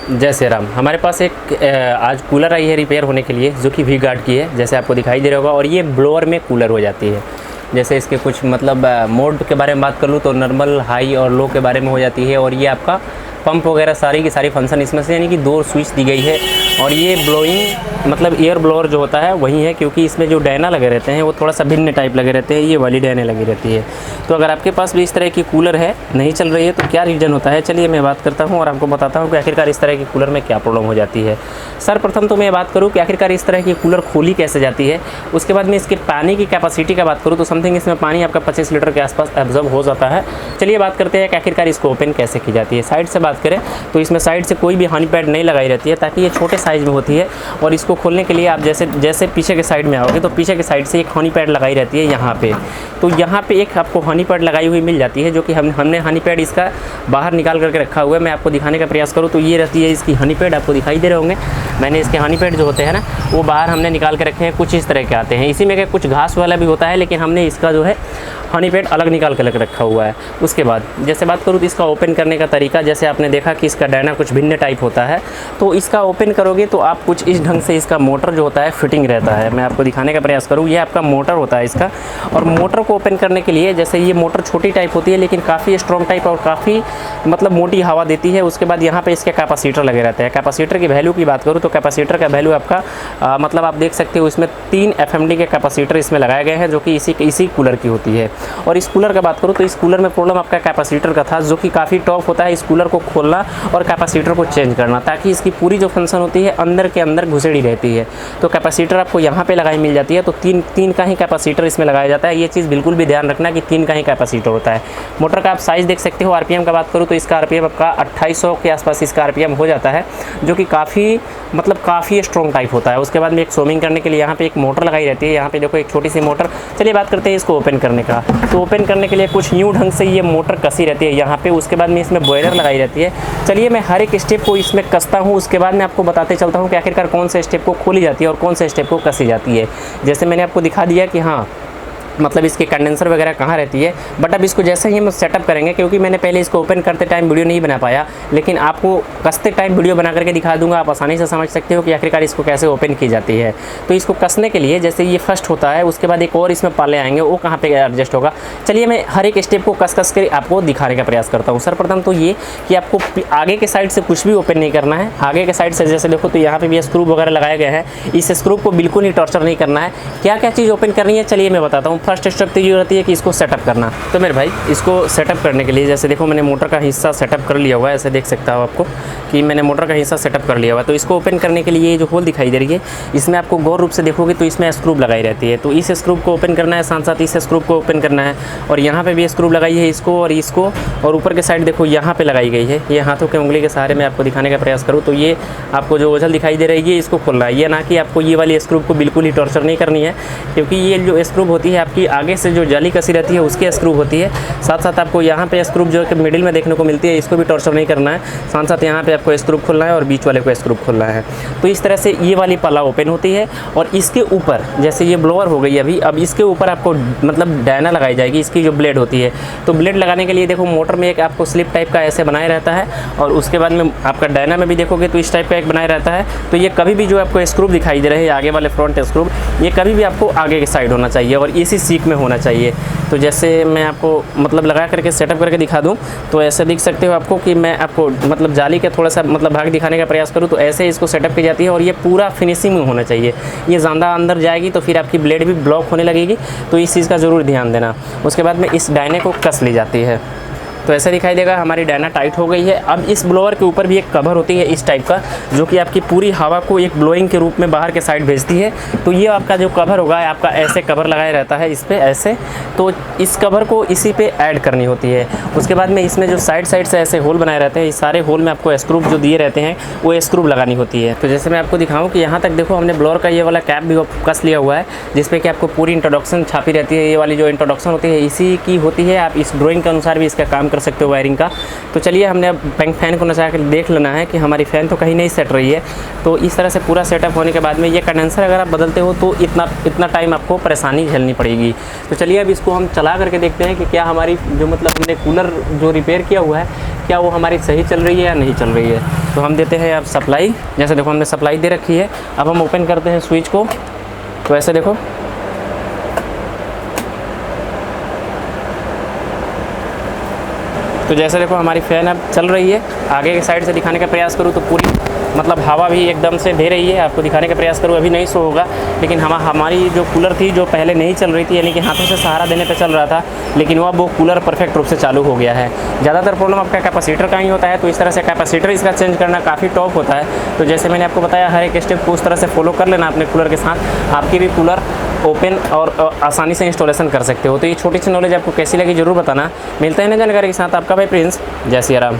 जय श्री राम। हमारे पास एक आज कूलर आई है रिपेयर होने के लिए, जो कि वी गार्ड की है, जैसे आपको दिखाई दे रहा होगा। और ये ब्लोअर में कूलर हो जाती है। जैसे इसके कुछ मतलब मोड के बारे में बात कर लूँ तो नॉर्मल, हाई और लो के बारे में हो जाती है। और ये आपका पंप वगैरह सारी की सारी फंक्शन इसमें से, यानी कि 2 स्विच दी गई है। और ये ब्लोइंग मतलब एयर ब्लोअर जो होता है वही है, क्योंकि इसमें जो डायना लगे रहते हैं वो थोड़ा सा भिन्न टाइप लगे रहते हैं, ये वाली डायने लगी रहती है। तो अगर आपके पास भी इस तरह की कूलर है, नहीं चल रही है, तो क्या रीज़न होता है, चलिए मैं बात करता हूँ और आपको बताता हूँ कि आखिरकार इस तरह की कूलर में क्या प्रॉब्लम हो जाती है। सर्वप्रथम तो मैं बात करूँ कि आखिरकार इस तरह की कूलर खोली कैसे जाती है। उसके बाद में इसके पानी की कैपेसिटी का बात करूँ तो समथिंग इसमें पानी आपका 25 लीटर के आसपास एब्जॉर्ब हो जाता है। चलिए बात करते हैं कि आखिरकार इसको ओपन कैसे की जाती है। साइड से बात करें तो इसमें साइड से कोई भी हनी पैड नहीं लगाई रहती है, ताकि ये छोटे साइज़ में होती है। और इसको खोलने के लिए आप जैसे पीछे के साइड में आओगे तो पीछे के साइड से एक हनी पैड लगाई रहती है यहाँ पे। तो यहाँ पे एक आपको हनी पैड लगाई हुई मिल जाती है, जो कि हमने हनी पैड इसका बाहर निकाल करके रखा हुआ है। मैं आपको दिखाने का प्रयास करूँ तो ये रहती है इसकी हनी पैड, आपको दिखाई दे रहे होंगे। मैंने इसके हनी पैड जो होते हैं ना, वो बाहर हमने निकाल के रखे हैं। कुछ इस तरह के आते हैं, इसी में कुछ घास वाला भी होता है, लेकिन हमने इसका जो है हनी पैड अलग निकाल के रखा हुआ है। उसके बाद जैसे बात करूँ तो इसका ओपन करने का तरीका, जैसे आपने देखा कि इसका डायना कुछ भिन्न टाइप होता है। तो इसका ओपन करोगे तो आप कुछ इस ढंग से इसका मोटर जो होता है फिटिंग रहता है। मैं आपको दिखाने का प्रयास करूँ, ये आपका मोटर होता है इसका। और मोटर को ओपन करने के लिए, जैसे ये मोटर छोटी टाइप होती है लेकिन काफ़ी स्ट्रॉन्ग टाइप और काफ़ी मतलब मोटी हवा देती है। उसके बाद यहाँ पे इसके कैपेसिटर लगे रहते हैं। कैपेसिटर की वैल्यू की बात करूँ तो कैपेसिटर का वैल्यू आपका मतलब आप देख सकते हो, इसमें 3 FMD के कैपेसिटर इसमें लगाए गए हैं, जो कि इसी कूलर की होती है। और इस कूलर का बात करूँ तो इस कूलर में प्रॉब्लम आपका कैपेसिटर का था, जो कि काफ़ी टफ होता है। इस कूलर को खोलना और कैपेसिटर को चेंज करना, ताकि इसकी पूरी जो फंक्शन होती है अंदर के अंदर घुसेड़ी रहती है। तो कैपेसिटर आपको यहाँ पे लगाई मिल जाती है। तो तीन का ही कैपेसिटर इसमें लगाया जाता है। ये चीज़ बिल्कुल भी ध्यान रखना कि 3 का ही कैपेसिटर होता है। मोटर का आप साइज़ देख सकते हो। RPM का बात करूँ तो इसका RPM आपका 2800 के आसपास इसका RPM हो जाता है, जो कि काफ़ी स्ट्रॉन्ग टाइप होता है। उसके बाद में एक सोमिंग करने के लिए यहाँ पे एक मोटर लगाई रहती है। यहाँ पे देखो एक छोटी सी मोटर। चलिए बात करते हैं इसको ओपन करने का। तो ओपन करने के लिए कुछ यूँ ढंग से ये मोटर कसी रहती है यहाँ पे। उसके बाद में इसमें बॉयलर लगाई रहती है। चलिए मैं हर एक स्टेप को इसमें कसता हूँ, उसके बाद मैं आपको बताते चलता हूँ कि आखिरकार कौन से स्टेप को खोली जाती है और कौन से स्टेप को कसी जाती है। जैसे मैंने आपको दिखा दिया कि हाँ मतलब इसके कंडेंसर वगैरह कहाँ रहती है। बट अब इसको जैसे ही हम सेटअप करेंगे, क्योंकि मैंने पहले इसको ओपन करते टाइम वीडियो नहीं बना पाया, लेकिन आपको कसते टाइम वीडियो बना करके दिखा दूंगा। आप आसानी से समझ सकते हो कि आखिरकार इसको कैसे ओपन की जाती है। तो इसको कसने के लिए जैसे ये फर्स्ट होता है, उसके बाद एक और इसमें पाले आएंगे, वो कहाँ पर एडजस्ट होगा। चलिए मैं हर एक स्टेप को कस कर आपको दिखाने का प्रयास करता हूँ। सर्वप्रथम तो ये कि आपको आगे के साइड से कुछ भी ओपन नहीं करना है। आगे के साइड से जैसे देखो तो यहाँ पर भी स्क्रू वगैरह लगाए गए हैं। इस स्क्रू को बिल्कुल ही टॉर्चर नहीं करना है। क्या क्या चीज़ ओपन करनी है चलिए मैं बताता हूँ। फर्स्ट स्टेप तो ये रहती है कि इसको सेटअप करना। तो मेरे भाई इसको सेटअप करने के लिए जैसे देखो मैंने मोटर का हिस्सा सेटअप कर लिया हुआ है। ऐसे देख सकता हूँ आपको कि मैंने मोटर का हिस्सा सेटअप कर लिया हुआ है। तो इसको ओपन करने के लिए ये जो होल दिखाई दे रही है, इसमें आपको गौर रूप से देखोगे तो इसमें स्क्रू लगाई रहती है। तो इस स्क्रू को ओपन करना है, साथ साथ इस स्क्रू को ओपन करना है। और यहाँ पे भी स्क्रू लगाई है इसको और इसको, और ऊपर के साइड देखो यहाँ पे लगाई गई है। ये हाथों के उंगली के सहारे मैं आपको दिखाने का प्रयास करूँ तो ये आपको जो ओझल दिखाई दे रही है इसको खोलना है। ये ना कि आपको ये वाली स्क्रू को बिल्कुल ही टॉर्चर नहीं करनी है, क्योंकि ये जो स्क्रू होती है आपकी आगे से जो जाली कसी रहती है उसकी स्क्रू होती है। साथ साथ आपको यहाँ पे स्क्रू जो कि मिडिल में देखने को मिलती है, इसको भी टॉर्चर नहीं करना है। साथ साथ यहाँ पे आपको स्क्रू खोलना है और बीच वाले को स्क्रू खोलना है। तो इस तरह से ये वाली पल्ला ओपन होती है। और इसके ऊपर जैसे ये ब्लोअर हो गई अभी, अब इसके ऊपर आपको मतलब डायना लगाई जाएगी, इसकी जो ब्लेड होती है। तो ब्लेड लगाने के लिए देखो मोटर में एक आपको स्लिप टाइप का ऐसे बनाया रहता है, और उसके बाद में आपका डायना में भी देखोगे तो इस टाइप का एक बनाया रहता है। तो ये कभी भी जो आपको स्क्रू दिखाई दे रहे हैं आगे वाले फ्रंट स्क्रू, ये कभी भी आपको आगे के साइड होना चाहिए और इसी सीक में होना चाहिए। तो जैसे मैं आपको मतलब लगा करके सेटअप करके दिखा दूं तो ऐसे दिख सकते हो आपको कि मैं आपको मतलब जाली का थोड़ा सा मतलब भाग दिखाने का प्रयास करूं तो ऐसे इसको सेटअप की जाती है। और ये पूरा फिनिशिंग में होना चाहिए। ये ज़्यादा अंदर जाएगी तो फिर आपकी ब्लेड भी ब्लॉक होने लगेगी, तो इस चीज़ का ज़रूर ध्यान देना। उसके बाद में इस डायने को कस ली जाती है। तो ऐसा दिखाई देगा हमारी डायना टाइट हो गई है। अब इस ब्लोअर के ऊपर भी एक कवर होती है इस टाइप का, जो कि आपकी पूरी हवा को एक ब्लोइंग के रूप में बाहर के साइड भेजती है। तो ये आपका जो कवर होगा, आपका ऐसे कवर लगाया रहता है इस पे ऐसे, तो इस कवर को इसी पे ऐड करनी होती है। उसके बाद में इसमें जो साइड से ऐसे होल बनाए रहते हैं, इस सारे होल में आपको स्क्रू जो दिए रहते हैं वो स्क्रू लगानी होती है। तो जैसे मैं आपको दिखाऊँ कि यहाँ तक देखो हमने ब्लोअर का ये वाला कैप भी कस लिया हुआ है, जिसपे कि आपको पूरी इंट्रोडक्शन छापी रहती है। ये वाली जो इंट्रोडक्शन होती है इसी की होती है। आप इस ड्राइंग के अनुसार भी इसका काम कर सकते हो वायरिंग का। तो चलिए हमने अब फैन को नचा कर देख लेना है कि हमारी फ़ैन तो कहीं नहीं सेट रही है। तो इस तरह से पूरा सेटअप होने के बाद में ये कंडेंसर अगर आप बदलते हो तो इतना टाइम आपको परेशानी झेलनी पड़ेगी। तो चलिए अब इसको हम चला करके देखते हैं कि क्या हमारी जो मतलब हमने कूलर जो रिपेयर किया हुआ है क्या वो हमारी सही चल रही है या नहीं चल रही है। तो हम देते हैं अब सप्लाई, जैसे देखो हमने सप्लाई दे रखी है। अब हम ओपन करते हैं स्विच को, तो ऐसे देखो तो जैसे देखो हमारी फ़ैन अब चल रही है। आगे की साइड से दिखाने का प्रयास करूँ तो पूरी मतलब हवा भी एकदम से दे रही है। आपको दिखाने का प्रयास करूँ, अभी नहीं शो होगा, लेकिन हमारी जो कूलर थी जो पहले नहीं चल रही थी, यानी कि हाथों से सहारा देने पे चल रहा था, लेकिन वो कूलर परफेक्ट रूप से चालू हो गया है। ज़्यादातर प्रॉब्लम आपका कैपेसिटर का ही होता है, तो इस तरह से कैपेसिटर इसका चेंज करना काफ़ी टॉप होता है। तो जैसे मैंने आपको बताया, हर एक स्टेप को उस तरह से फॉलो कर लेना अपने कूलर के साथ, आपकी भी कूलर ओपन और आसानी से इंस्टॉलेशन कर सकते हो। तो ये छोटी सी नॉलेज आपको कैसी लगी ज़रूर बताना। मिलते हैं नई जानकारी के साथ, आपका भाई प्रिंस। जय सिया राम।